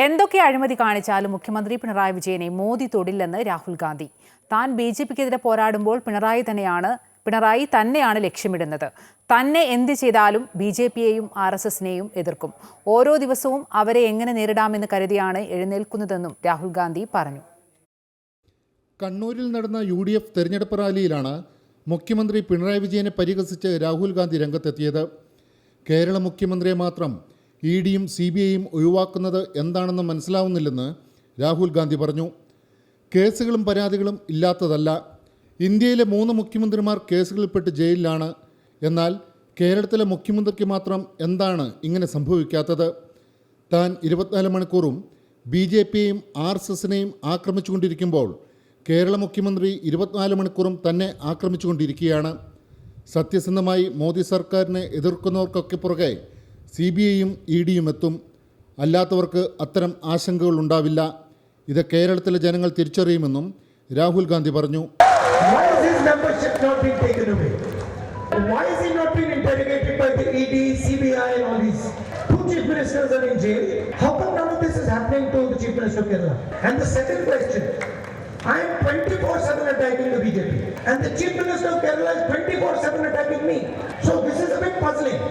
എന്തൊക്കെ അഴിമതി കാണിച്ചാലും മുഖ്യമന്ത്രി പിണറായി വിജയനെ മോദി തൊടില്ലെന്ന് രാഹുൽ ഗാന്ധി. താൻ ബിജെപിക്കെതിരെ പോരാടുമ്പോൾ പിണറായി തന്നെയാണ് ലക്ഷ്യമിടുന്നത്. തന്നെ എന്ത് ചെയ്താലും ബിജെപിയെയും RSSനെയും എതിർക്കും. ഓരോ ദിവസവും അവരെ എങ്ങനെ നേരിടാമെന്ന് കരുതിയാണ് എഴുന്നേൽക്കുന്നതെന്നും രാഹുൽ ഗാന്ധി പറഞ്ഞു. കണ്ണൂരിൽ നടന്ന UDF തെരഞ്ഞെടുപ്പ് റാലിയിലാണ് മുഖ്യമന്ത്രി പിണറായി വിജയനെ പരിഹസിച്ച് രാഹുൽ ഗാന്ധി രംഗത്തെത്തിയത്. കേരള മുഖ്യമന്ത്രിയെ മാത്രം EDയും CBIയും ഒഴിവാക്കുന്നത് എന്താണെന്ന് മനസ്സിലാവുന്നില്ലെന്ന് രാഹുൽ ഗാന്ധി പറഞ്ഞു. കേസുകളും പരാതികളും ഇല്ലാത്തതല്ല. ഇന്ത്യയിലെ 3 മുഖ്യമന്ത്രിമാർ കേസുകളിൽപ്പെട്ട് ജയിലിലാണ്. എന്നാൽ കേരളത്തിലെ മുഖ്യമന്ത്രിക്ക് മാത്രം എന്താണ് ഇങ്ങനെ സംഭവിക്കാത്തത്? താൻ 24 മണിക്കൂറും BJPയെയും RSSനെയും ആക്രമിച്ചുകൊണ്ടിരിക്കുമ്പോൾ കേരള മുഖ്യമന്ത്രി 24 മണിക്കൂറും തന്നെ ആക്രമിച്ചുകൊണ്ടിരിക്കുകയാണ്. സത്യസന്ധമായി മോദി സർക്കാരിനെ എതിർക്കുന്നവർക്കൊക്കെ പുറകെ CBIയും EDയും എത്തും. അല്ലാത്തവർക്ക് അത്തരം ആശങ്കകൾ ഉണ്ടാവില്ല. ഇത് കേരളത്തിലെ ജനങ്ങൾ തിരിച്ചറിയുമെന്നും രാഹുൽ ഗാന്ധി പറഞ്ഞു. Why is his membership not being taken away? Why is he not being interrogated by the ED, CBI and all these? 2 chief ministers are in jail. How come none of this is happening to the chief minister of Kerala? And the second question, I am 24/7 attacking the BJP and the chief minister of Kerala is 24/7 attacking me. So this is a bit puzzling.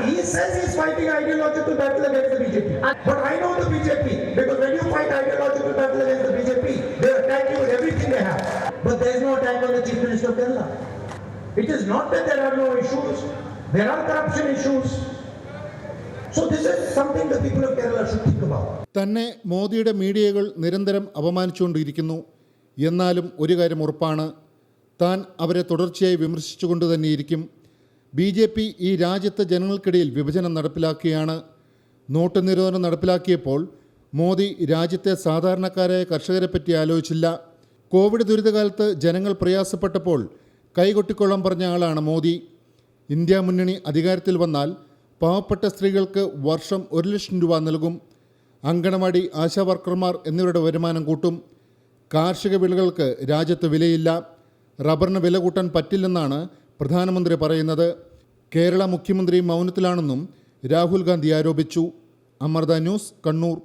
He says he is fighting ideological battle against the BJP. But I know the BJP because when you fight ideological battle against the BJP, they attack you with everything they have. But there is no attack on the chief minister of Kerala. It is not that there are no issues. There are corruption issues. So this is something the people of Kerala should think about. തന്നെ മോദിയുടെ മീഡിയകൾ നിരന്തരം അപമാനിച്ചുകൊണ്ടിരിക്കുന്നു. എന്നാലും ഒരു കാര്യം ഉറപ്പാണ്, താൻ അവരെ തുടർച്ചയായി വിമർശിച്ചുകൊണ്ട് തന്നെയിരിക്കും. BJP ഈ രാജ്യത്തെ ജനങ്ങൾക്കിടയിൽ വിഭജനം നടപ്പിലാക്കുകയാണ്. നോട്ട് നിരോധനം നടപ്പിലാക്കിയപ്പോൾ മോദി രാജ്യത്തെ സാധാരണക്കാരായ കർഷകരെ പറ്റി ആലോചിച്ചില്ല. കോവിഡ് ദുരിതകാലത്ത് ജനങ്ങൾ പ്രയാസപ്പെട്ടപ്പോൾ കൈകൊട്ടിക്കൊള്ളാൻ പറഞ്ഞ ആളാണ് മോദി. ഇന്ത്യ മുന്നണി അധികാരത്തിൽ വന്നാൽ പാവപ്പെട്ട സ്ത്രീകൾക്ക് വർഷം 1 ലക്ഷം രൂപ നൽകും. അങ്കണവാടി ആശാവർക്കർമാർ എന്നിവരുടെ വരുമാനം കൂട്ടും. കാർഷിക വിളകൾക്ക് രാജ്യത്ത് വിലയില്ല. റബ്ബറിന് വില കൂട്ടാൻ പറ്റില്ലെന്നാണ് പ്രധാനമന്ത്രി പറയുന്നത്. കേരള മുഖ്യമന്ത്രി മൗനത്തിലാണെന്നും രാഹുൽ ഗാന്ധി ആരോപിച്ചു. അമൃത ന്യൂസ്, കണ്ണൂർ.